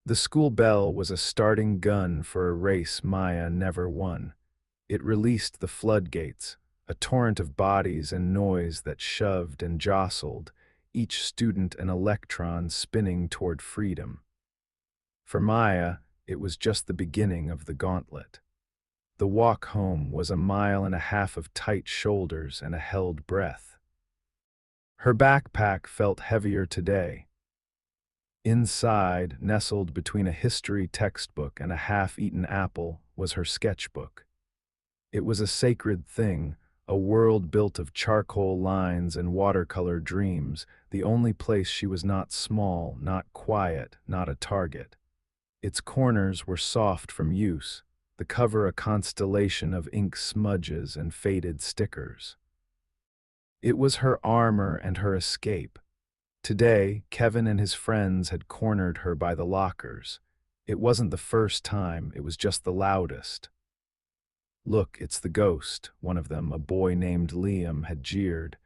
The school bell was a starting gun for a race Maya never won. It released the floodgates, a torrent of bodies and noise that shoved and jostled, each student an electron spinning toward freedom. For Maya, it was just the beginning of the gauntlet. The walk home was a mile and a half of tight shoulders and a held breath. Her backpack felt heavier today. Inside, nestled between a history textbook and a half-eaten apple, was her sketchbook. It was a sacred thing, a world built of charcoal lines and watercolor dreams, the only place she was not small, not quiet, not a target. Its corners were soft from use, the cover a constellation of ink smudges and faded stickers. It was her armor and her escape. Today, Kevin and his friends had cornered her by the lockers. It wasn't the first time, it was just the loudest. "Look, it's the ghost," one of them, a boy named Liam, had jeered.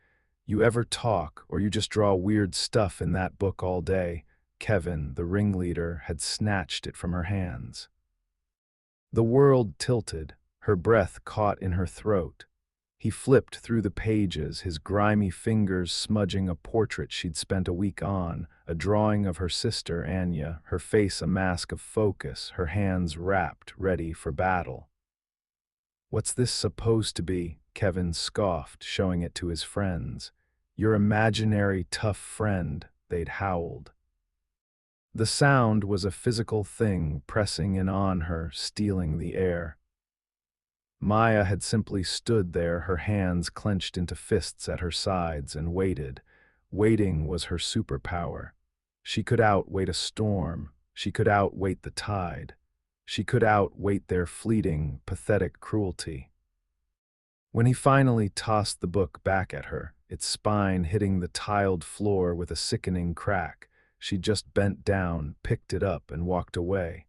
"You ever talk, or you just draw weird stuff in that book all day?" Kevin, the ringleader, had snatched it from her hands. The world tilted, her breath caught in her throat. He flipped through the pages, his grimy fingers smudging a portrait she'd spent a week on, a drawing of her sister, Anya, her face a mask of focus, her hands wrapped, ready for battle. "What's this supposed to be?" Kevin scoffed, showing it to his friends. "Your imaginary tough friend," they'd howled. The sound was a physical thing pressing in on her, stealing the air. Maya had simply stood there, her hands clenched into fists at her sides, and waited. Waiting was her superpower. She could outwait a storm. She could outwait the tide. She could outwait their fleeting, pathetic cruelty. When he finally tossed the book back at her, its spine hitting the tiled floor with a sickening crack, she just bent down, picked it up, and walked away.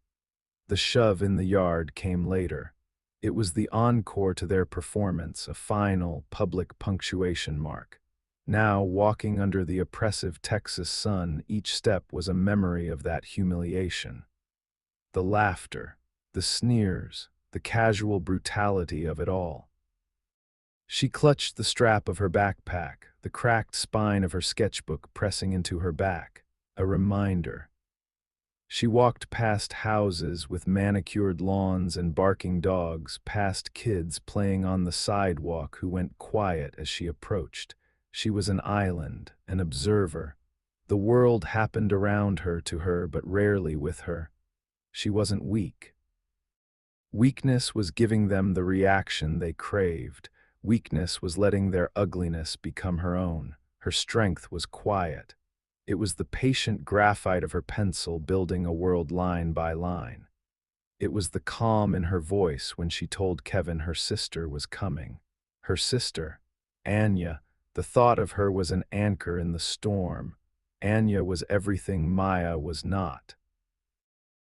The shove in the yard came later. It was the encore to their performance, a final, public punctuation mark. Now, walking under the oppressive Texas sun, each step was a memory of that humiliation. The laughter, the sneers, the casual brutality of it all. She clutched the strap of her backpack, the cracked spine of her sketchbook pressing into her back, a reminder. She walked past houses with manicured lawns and barking dogs, past kids playing on the sidewalk who went quiet as she approached. She was an island, an observer. The world happened around her, to her, but rarely with her. She wasn't weak. Weakness was giving them the reaction they craved. Weakness was letting their ugliness become her own. Her strength was quiet. It was the patient graphite of her pencil building a world line by line. It was the calm in her voice when she told Kevin her sister was coming. Her sister, Anya, the thought of her was an anchor in the storm. Anya was everything Maya was not.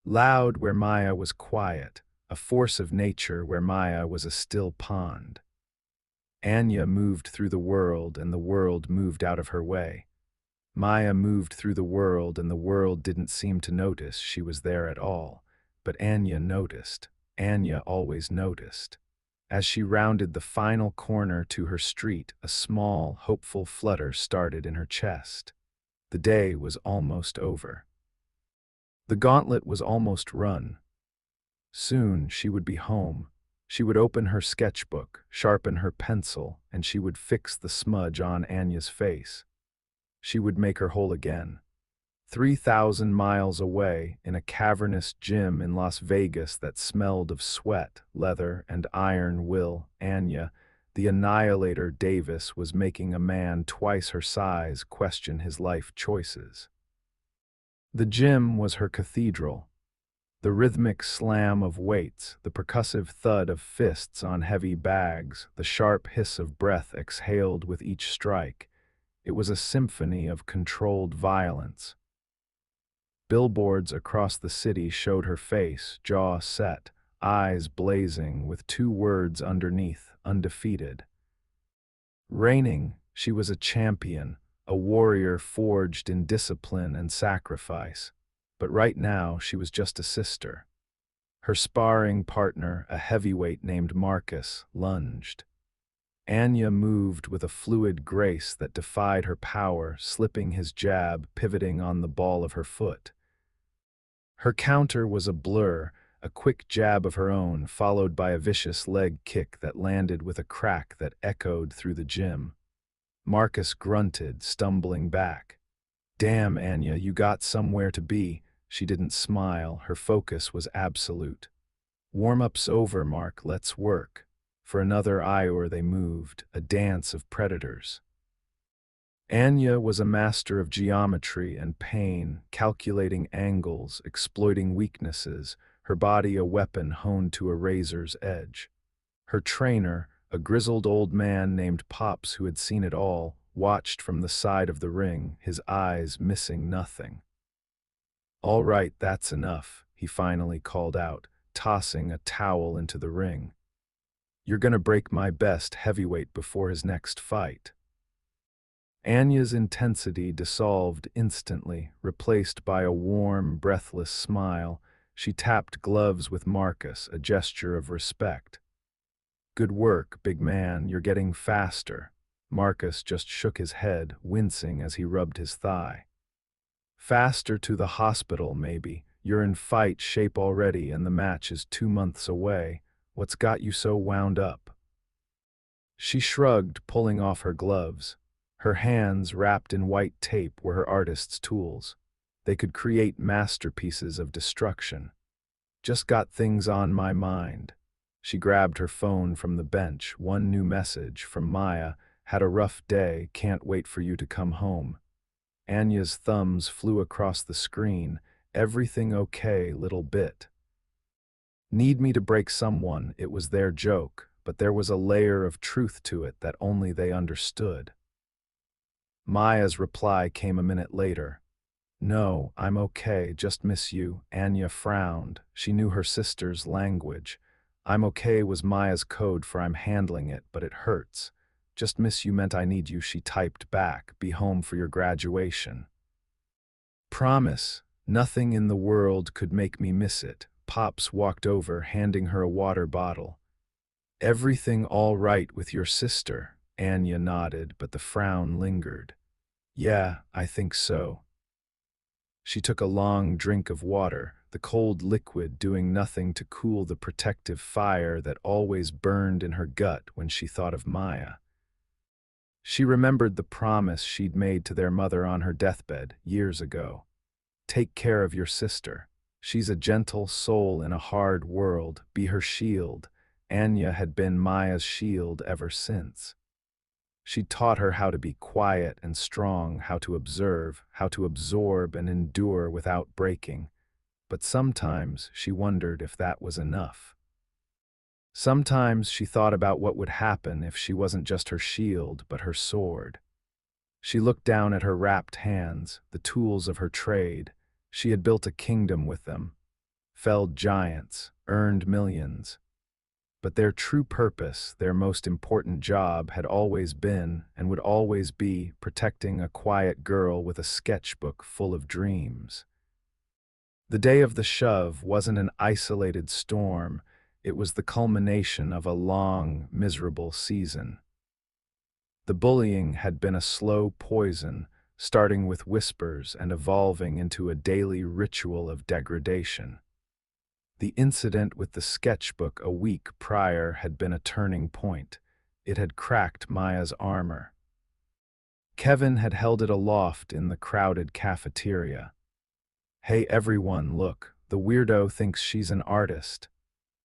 Loud where Maya was quiet, a force of nature where Maya was a still pond. Anya moved through the world and the world moved out of her way. Maya moved through the world and the world didn't seem to notice she was there at all. But Anya noticed. Anya always noticed. As she rounded the final corner to her street, a small, hopeful flutter started in her chest. The day was almost over. The gauntlet was almost run. Soon she would be home. She would open her sketchbook, sharpen her pencil, and she would fix the smudge on Anya's face. She would make her whole again. 3,000 miles away, in a cavernous gym in Las Vegas that smelled of sweat, leather, and iron will, Anya, the annihilator Davis, was making a man twice her size question his life choices. The gym was her cathedral. The rhythmic slam of weights, the percussive thud of fists on heavy bags, the sharp hiss of breath exhaled with each strike. It was a symphony of controlled violence. Billboards across the city showed her face, jaw set, eyes blazing, with two words underneath, undefeated. Reigning, she was a champion, a warrior forged in discipline and sacrifice. but right now she was just a sister. Her sparring partner, a heavyweight named Marcus, lunged. Anya moved with a fluid grace that defied her power, slipping his jab, pivoting on the ball of her foot. Her counter was a blur, a quick jab of her own, followed by a vicious leg kick that landed with a crack that echoed through the gym. Marcus grunted, stumbling back. "Damn, Anya, you got somewhere to be." She didn't smile, her focus was absolute. "Warm-up's over, Mark, let's work." For another hour they moved, a dance of predators. Anya was a master of geometry and pain, calculating angles, exploiting weaknesses, her body a weapon honed to a razor's edge. Her trainer, a grizzled old man named Pops who had seen it all, watched from the side of the ring, his eyes missing nothing. "All right, that's enough," he finally called out, tossing a towel into the ring. "You're gonna break my best heavyweight before his next fight." Anya's intensity dissolved instantly, replaced by a warm, breathless smile. She tapped gloves with Marcus, a gesture of respect. "Good work, big man, you're getting faster." Marcus just shook his head, wincing as he rubbed his thigh. "Faster to the hospital, maybe. You're in fight shape already and the match is 2 months away. What's got you so wound up?" She shrugged, pulling off her gloves. Her hands, wrapped in white tape, were her artist's tools. They could create masterpieces of destruction. "Just got things on my mind." She grabbed her phone from the bench. One new message from Maya: "Had a rough day, can't wait for you to come home." Anya's thumbs flew across the screen. "Everything okay, little bit?" Need me to break someone, it was their joke, but there was a layer of truth to it that only they understood. Maya's reply came a minute later. "No, I'm okay, just miss you." Anya frowned. She knew her sister's language. "I'm okay" was Maya's code for "I'm handling it, but it hurts." "Just miss you" meant "I need you," she typed back. "Be home for your graduation." "Promise, nothing in the world could make me miss it." Pops walked over, handing her a water bottle. "Everything all right with your sister?" Anya nodded, but the frown lingered. "Yeah, I think so." She took a long drink of water, the cold liquid doing nothing to cool the protective fire that always burned in her gut when she thought of Maya. She remembered the promise she'd made to their mother on her deathbed years ago. "Take care of your sister. She's a gentle soul in a hard world. Be her shield." Anya had been Maya's shield ever since. She'd taught her how to be quiet and strong, how to observe, how to absorb and endure without breaking. But sometimes she wondered if that was enough. Sometimes she thought about what would happen if she wasn't just her shield, but her sword. She looked down at her wrapped hands, the tools of her trade. She had built a kingdom with them, felled giants, earned millions. But their true purpose, their most important job, had always been, and would always be, protecting a quiet girl with a sketchbook full of dreams. The day of the shove wasn't an isolated storm, it was the culmination of a long, miserable season. The bullying had been a slow poison, starting with whispers and evolving into a daily ritual of degradation. The incident with the sketchbook a week prior had been a turning point. It had cracked Maya's armor. Kevin had held it aloft in the crowded cafeteria. "Hey everyone, look, the weirdo thinks she's an artist."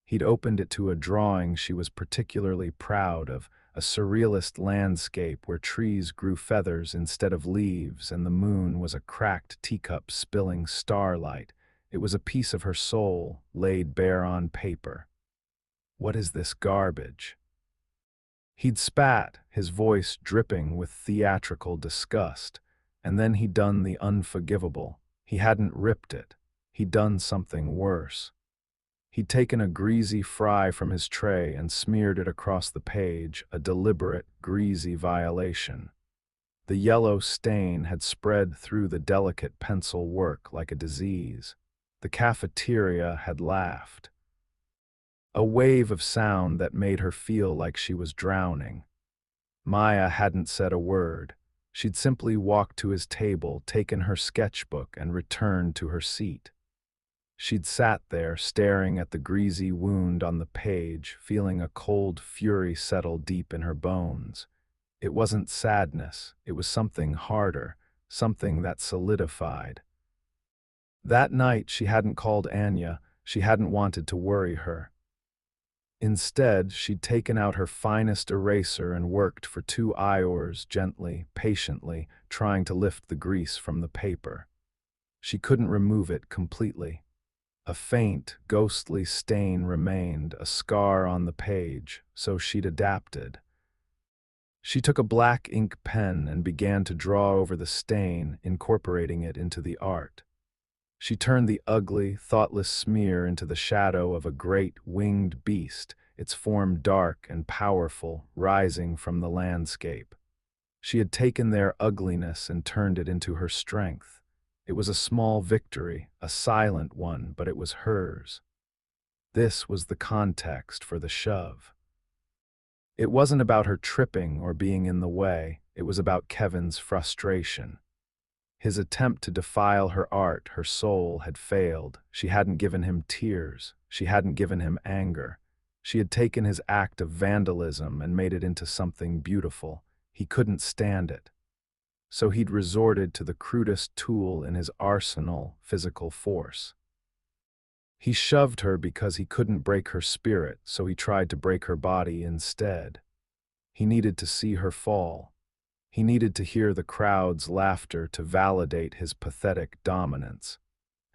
He'd opened it to a drawing she was particularly proud of, a surrealist landscape where trees grew feathers instead of leaves and the moon was a cracked teacup spilling starlight. It was a piece of her soul, laid bare on paper. "What is this garbage?" He'd spat, his voice dripping with theatrical disgust, and then he'd done the unforgivable. He hadn't ripped it. He'd done something worse. He'd taken a greasy fry from his tray and smeared it across the page, a deliberate, greasy violation. The yellow stain had spread through the delicate pencil work like a disease. The cafeteria had laughed. A wave of sound that made her feel like she was drowning. Maya hadn't said a word. She'd simply walked to his table, taken her sketchbook, and returned to her seat. She'd sat there, staring at the greasy wound on the page, feeling a cold fury settle deep in her bones. It wasn't sadness, it was something harder, something that solidified. That night she hadn't called Anya, she hadn't wanted to worry her. Instead, she'd taken out her finest eraser and worked for 2 hours, gently, patiently, trying to lift the grease from the paper. She couldn't remove it completely. A faint, ghostly stain remained, a scar on the page, so she'd adapted. She took a black ink pen and began to draw over the stain, incorporating it into the art. She turned the ugly, thoughtless smear into the shadow of a great, winged beast, its form dark and powerful, rising from the landscape. She had taken their ugliness and turned it into her strength. It was a small victory, a silent one, but it was hers. This was the context for the shove. It wasn't about her tripping or being in the way, it was about Kevin's frustration. His attempt to defile her art, her soul, had failed. She hadn't given him tears. She hadn't given him anger. She had taken his act of vandalism and made it into something beautiful. He couldn't stand it. So he'd resorted to the crudest tool in his arsenal, physical force. He shoved her because he couldn't break her spirit, so he tried to break her body instead. He needed to see her fall. He needed to hear the crowd's laughter to validate his pathetic dominance.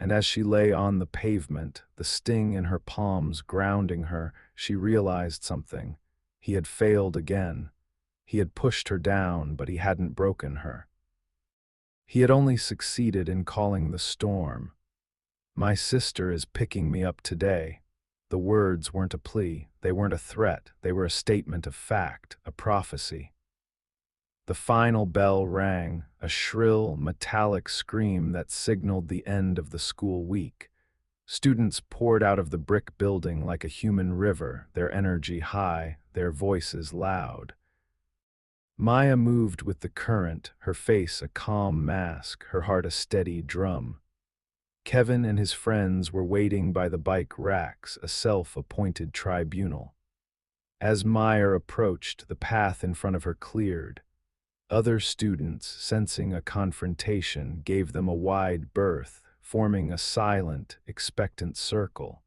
And as she lay on the pavement, the sting in her palms grounding her, she realized something. He had failed again. He had pushed her down, but he hadn't broken her. He had only succeeded in calling the storm. "My sister is picking me up today." The words weren't a plea, they weren't a threat, they were a statement of fact, a prophecy. The final bell rang, a shrill, metallic scream that signaled the end of the school week. Students poured out of the brick building like a human river, their energy high, their voices loud. Maya moved with the current, her face a calm mask, her heart a steady drum. Kevin and his friends were waiting by the bike racks, a self-appointed tribunal. As Maya approached, the path in front of her cleared. Other students, sensing a confrontation, gave them a wide berth, forming a silent, expectant circle.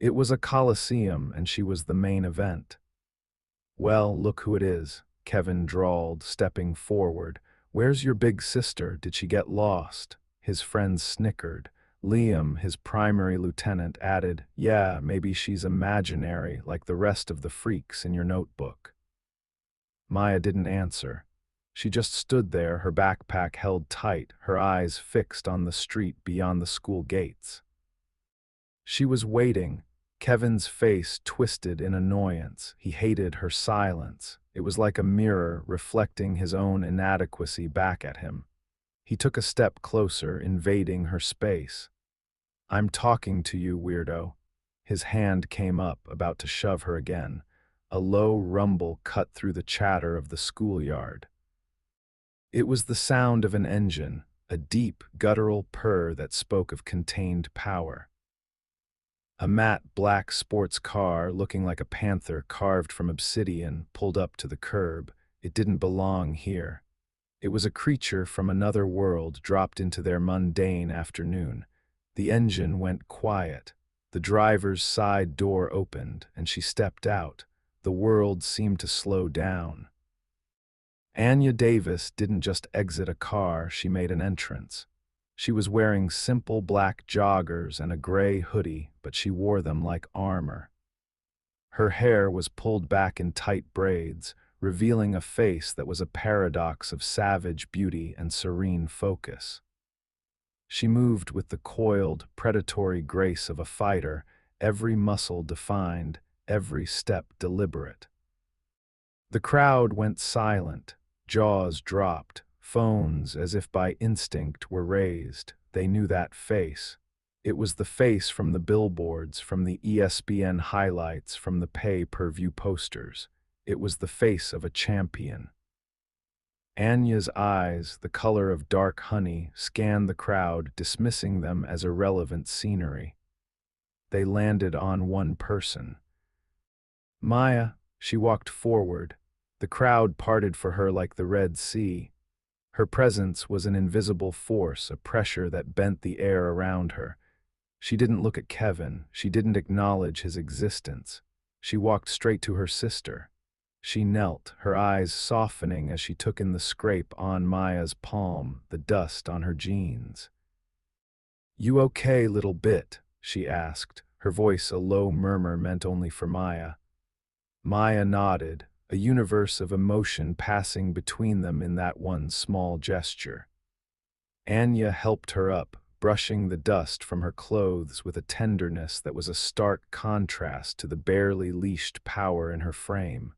It was a coliseum, and she was the main event. "Well, look who it is," Kevin drawled, stepping forward. "Where's your big sister? Did she get lost?" His friends snickered. Liam, his primary lieutenant, added, "Yeah, maybe she's imaginary, like the rest of the freaks in your notebook." Maya didn't answer. She just stood there, her backpack held tight, her eyes fixed on the street beyond the school gates. She was waiting. Kevin's face twisted in annoyance. He hated her silence. It was like a mirror reflecting his own inadequacy back at him. He took a step closer, invading her space. "I'm talking to you, weirdo." His hand came up, about to shove her again. A low rumble cut through the chatter of the schoolyard. It was the sound of an engine, a deep, guttural purr that spoke of contained power. A matte black sports car, looking like a panther carved from obsidian, pulled up to the curb. It didn't belong here. It was a creature from another world dropped into their mundane afternoon. The engine went quiet. The driver's side door opened, and she stepped out. The world seemed to slow down. Anya Davis didn't just exit a car, she made an entrance. She was wearing simple black joggers and a gray hoodie, but she wore them like armor. Her hair was pulled back in tight braids, revealing a face that was a paradox of savage beauty and serene focus. She moved with the coiled, predatory grace of a fighter, every muscle defined, every step deliberate. The crowd went silent. Jaws dropped. Phones, as if by instinct, were raised. They knew that face. It was the face from the billboards, from the ESPN highlights, from the pay-per-view posters. It was the face of a champion. Anya's eyes, the color of dark honey, scanned the crowd, dismissing them as irrelevant scenery. They landed on one person. Maya. She walked forward. The crowd parted for her like the Red Sea. Her presence was an invisible force, a pressure that bent the air around her. She didn't look at Kevin. She didn't acknowledge his existence. She walked straight to her sister. She knelt, her eyes softening as she took in the scrape on Maya's palm, the dust on her jeans. "You okay, little bit?" she asked, her voice a low murmur meant only for Maya. Maya nodded, a universe of emotion passing between them in that one small gesture. Anya helped her up, brushing the dust from her clothes with a tenderness that was a stark contrast to the barely leashed power in her frame.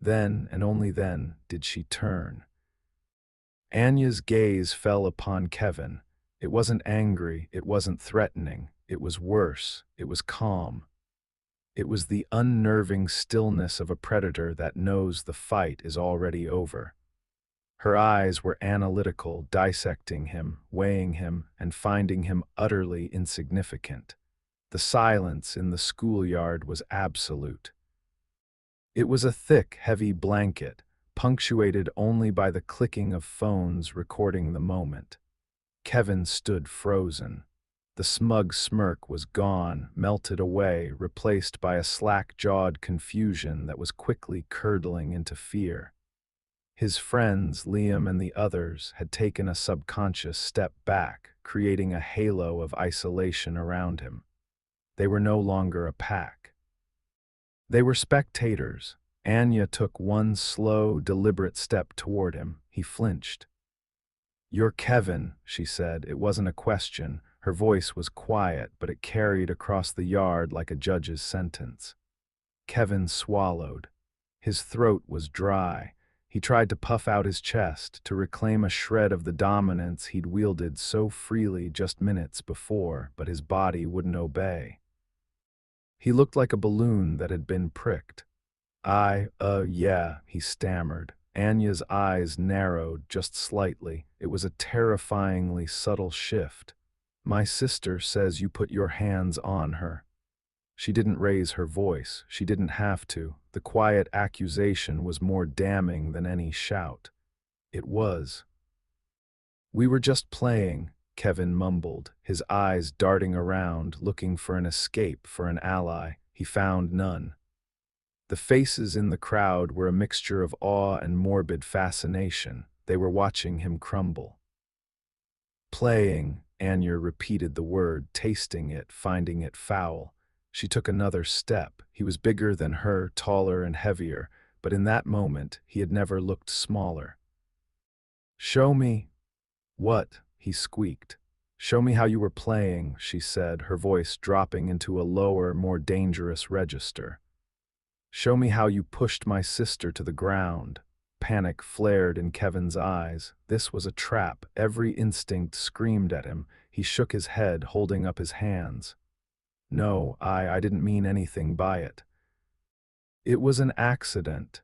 Then, and only then, did she turn. Anya's gaze fell upon Kevin. It wasn't angry, it wasn't threatening, it was worse, it was calm. It was the unnerving stillness of a predator that knows the fight is already over. Her eyes were analytical, dissecting him, weighing him, and finding him utterly insignificant. The silence in the schoolyard was absolute. It was a thick, heavy blanket, punctuated only by the clicking of phones recording the moment. Kevin stood frozen. The smug smirk was gone, melted away, replaced by a slack-jawed confusion that was quickly curdling into fear. His friends, Liam and the others, had taken a subconscious step back, creating a halo of isolation around him. They were no longer a pack. They were spectators. Anya took one slow, deliberate step toward him. He flinched. "You're Kevin," she said. It wasn't a question. Her voice was quiet, but it carried across the yard like a judge's sentence. Kevin swallowed. His throat was dry. He tried to puff out his chest, to reclaim a shred of the dominance he'd wielded so freely just minutes before, but his body wouldn't obey. He looked like a balloon that had been pricked. Yeah, he stammered. Anya's eyes narrowed just slightly. It was a terrifyingly subtle shift. "My sister says you put your hands on her." She didn't raise her voice. She didn't have to. The quiet accusation was more damning than any shout. It was. "We were just playing," Kevin mumbled, his eyes darting around, looking for an escape, for an ally. He found none. The faces in the crowd were a mixture of awe and morbid fascination. They were watching him crumble. "Playing," Anya repeated the word, tasting it, finding it foul. She took another step. He was bigger than her, taller and heavier, but in that moment he had never looked smaller. "Show me." "What?" he squeaked. "Show me how you were playing," she said, her voice dropping into a lower, more dangerous register. "Show me how you pushed my sister to the ground." Panic flared in Kevin's eyes. This was a trap. Every instinct screamed at him. He shook his head, holding up his hands. "No, I didn't mean anything by it. It was an accident."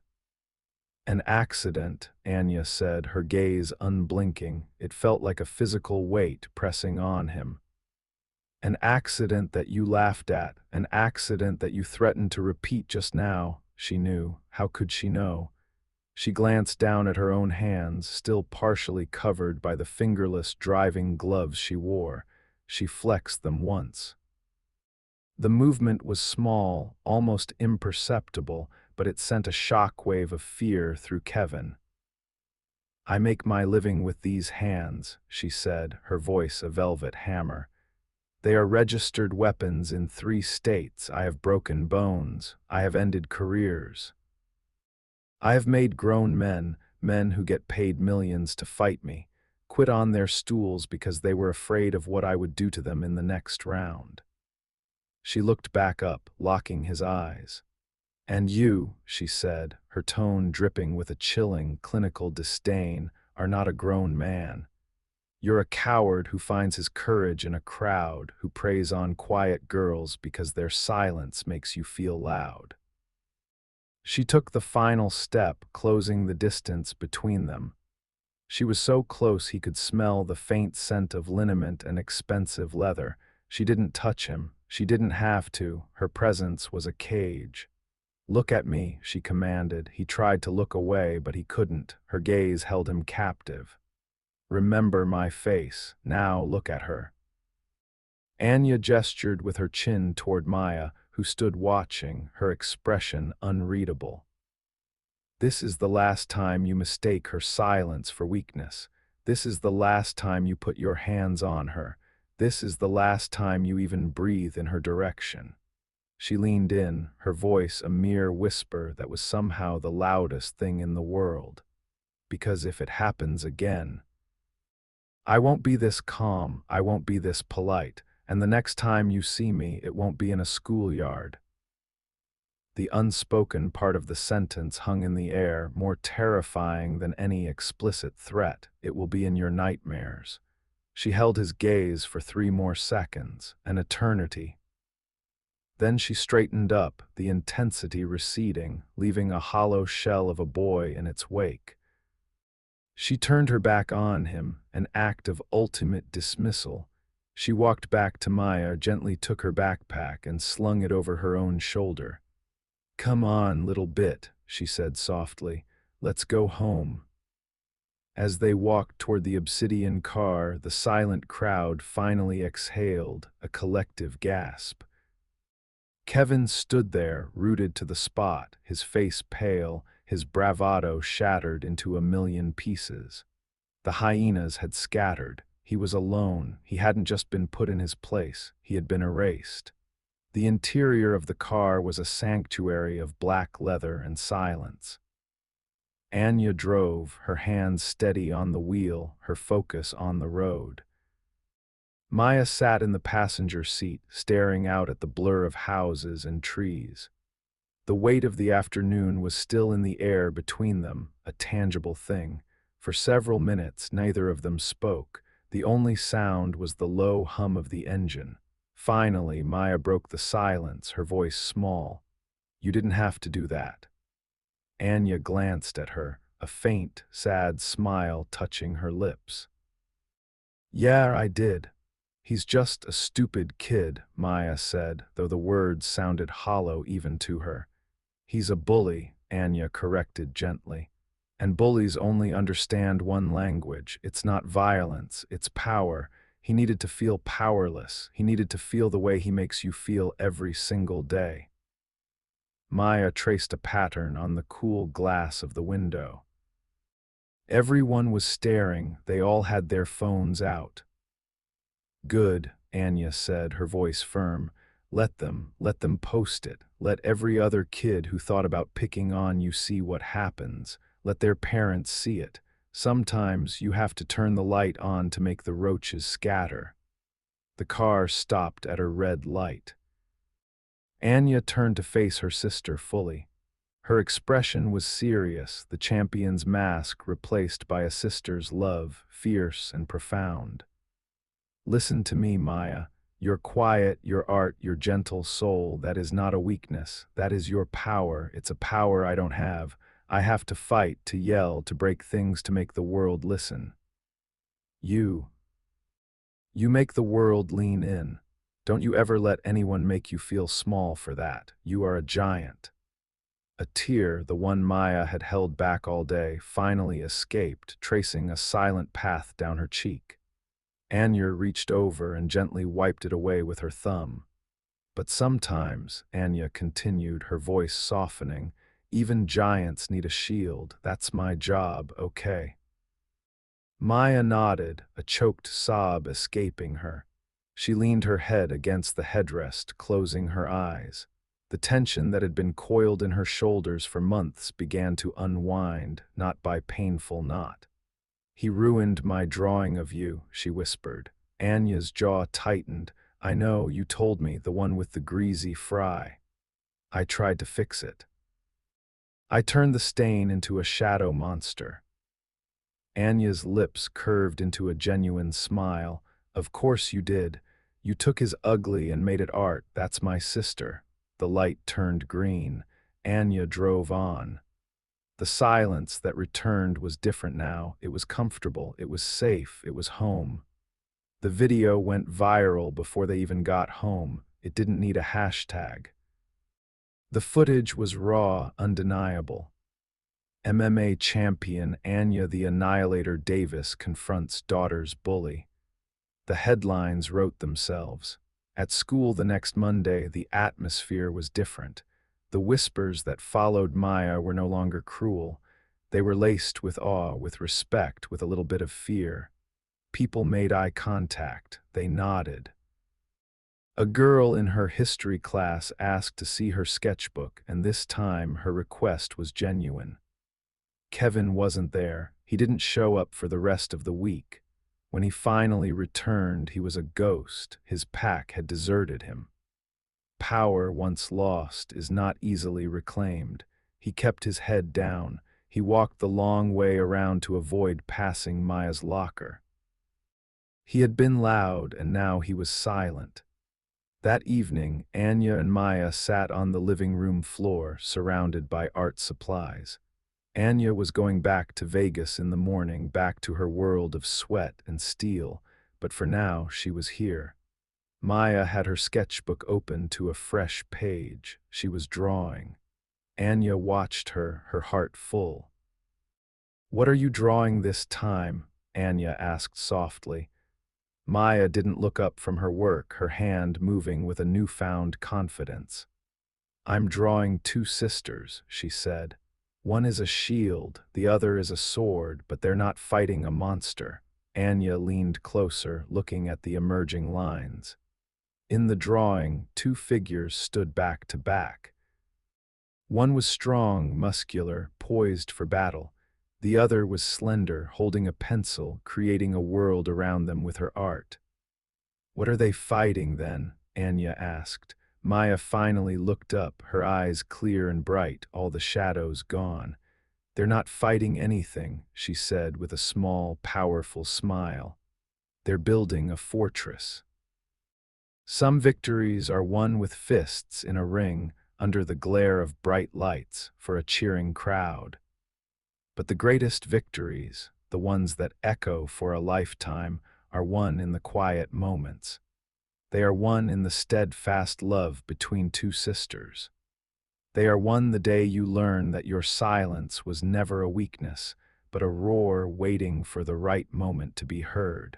"An accident," Anya said, her gaze unblinking. It felt like a physical weight pressing on him. "An accident that you laughed at, an accident that you threatened to repeat just now." She knew. How could she know? She glanced down at her own hands, still partially covered by the fingerless driving gloves she wore. She flexed them once. The movement was small, almost imperceptible, but it sent a shock-wave of fear through Kevin. "I make my living with these hands," she said, her voice a velvet hammer. "They are registered weapons in 3 states. I have broken bones. I have ended careers. I have made grown men, men who get paid millions to fight me, quit on their stools because they were afraid of what I would do to them in the next round." She looked back up, locking his eyes. And you, she said, her tone dripping with a chilling, clinical disdain, are not a grown man. You're a coward who finds his courage in a crowd, who preys on quiet girls because their silence makes you feel loud. She took the final step, closing the distance between them. She was so close he could smell the faint scent of liniment and expensive leather. She didn't touch him. She didn't have to. Her presence was a cage. "Look at me," she commanded. He tried to look away, but he couldn't. Her gaze held him captive. "Remember my face. Now look at her." Anya gestured with her chin toward Maya, who stood watching, her expression unreadable. "This is the last time you mistake her silence for weakness. This is the last time you put your hands on her. This is the last time you even breathe in her direction." She leaned in, her voice a mere whisper that was somehow the loudest thing in the world. "Because if it happens again, I won't be this calm, I won't be this polite, and the next time you see me, it won't be in a schoolyard." The unspoken part of the sentence hung in the air, more terrifying than any explicit threat. "It will be in your nightmares." She held his gaze for 3 more seconds, an eternity. Then she straightened up, the intensity receding, leaving a hollow shell of a boy in its wake. She turned her back on him, an act of ultimate dismissal. She walked back to Maya, gently took her backpack, and slung it over her own shoulder. "Come on, little bit," she said softly. "Let's go home." As they walked toward the obsidian car, the silent crowd finally exhaled, a collective gasp. Kevin stood there, rooted to the spot, his face pale, his bravado shattered into a million pieces. The hyenas had scattered. He was alone. He hadn't just been put in his place. He had been erased. The interior of the car was a sanctuary of black leather and silence. Anya drove, her hands steady on the wheel, her focus on the road. Maya sat in the passenger seat, staring out at the blur of houses and trees. The weight of the afternoon was still in the air between them, a tangible thing. For several minutes, neither of them spoke. The only sound was the low hum of the engine. Finally, Maya broke the silence, her voice small. "You didn't have to do that." Anya glanced at her, a faint, sad smile touching her lips. "Yeah, I did. He's just a stupid kid," Maya said, though the words sounded hollow even to her. "He's a bully," Anya corrected gently. "And bullies only understand one language. It's not violence, it's power. He needed to feel powerless. He needed to feel the way he makes you feel every single day." Maya traced a pattern on the cool glass of the window. Everyone was staring. They all had their phones out. "Good," Anya said, her voice firm. Let them post it. Let every other kid who thought about picking on you see what happens. Let their parents see it. Sometimes you have to turn the light on to make the roaches scatter." The car stopped at a red light. Anya turned to face her sister fully. Her expression was serious, the champion's mask replaced by a sister's love, fierce and profound. "Listen to me, Maya. Your quiet, your art, your gentle soul, that is not a weakness. That is your power. It's a power I don't have. I have to fight, to yell, to break things to make the world listen. You make the world lean in. Don't you ever let anyone make you feel small for that. You are a giant." A tear, the one Maya had held back all day, finally escaped, tracing a silent path down her cheek. Anya reached over and gently wiped it away with her thumb. "But sometimes," Anya continued, her voice softening, "even giants need a shield. That's my job, okay?" Maya nodded, a choked sob escaping her. She leaned her head against the headrest, closing her eyes. The tension that had been coiled in her shoulders for months began to unwind, not by painful knot. "He ruined my drawing of you," she whispered. Anya's jaw tightened. "I know, you told me, the one with the greasy fry. I tried to fix it. I turned the stain into a shadow monster. Anya's lips curved into a genuine smile. Of course you did. You took his ugly and made it art. That's my sister. The light turned green. Anya drove on. The silence that returned was different now. It was comfortable. It was safe. It was home. The video went viral before they even got home. It didn't need a hashtag. The footage was raw, undeniable. MMA champion Anya the Annihilator Davis confronts daughter's bully. The headlines wrote themselves. At school the next Monday, the atmosphere was different. The whispers that followed Maya were no longer cruel. They were laced with awe, with respect, with a little bit of fear. People made eye contact. They nodded. A girl in her history class asked to see her sketchbook, and this time her request was genuine. Kevin wasn't there. He didn't show up for the rest of the week. When he finally returned, he was a ghost. His pack had deserted him. Power once lost is not easily reclaimed. He kept his head down. He walked the long way around to avoid passing Maya's locker. He had been loud, and now he was silent. That evening, Anya and Maya sat on the living room floor, surrounded by art supplies. Anya was going back to Vegas in the morning, back to her world of sweat and steel, but for now she was here. Maya had her sketchbook open to a fresh page. She was drawing. Anya watched her, her heart full. "What are you drawing this time?" Anya asked softly. Maya didn't look up from her work, her hand moving with a newfound confidence. "I'm drawing two sisters," she said. "One is a shield, the other is a sword, but they're not fighting a monster." Anya leaned closer, looking at the emerging lines. In the drawing, two figures stood back to back. One was strong, muscular, poised for battle. The other was slender, holding a pencil, creating a world around them with her art. "What are they fighting, then?" Anya asked. Maya finally looked up, her eyes clear and bright, all the shadows gone. "They're not fighting anything," she said with a small, powerful smile. "They're building a fortress." Some victories are won with fists in a ring, under the glare of bright lights, for a cheering crowd. But the greatest victories, the ones that echo for a lifetime, are won in the quiet moments. They are won in the steadfast love between two sisters. They are won the day you learn that your silence was never a weakness, but a roar waiting for the right moment to be heard.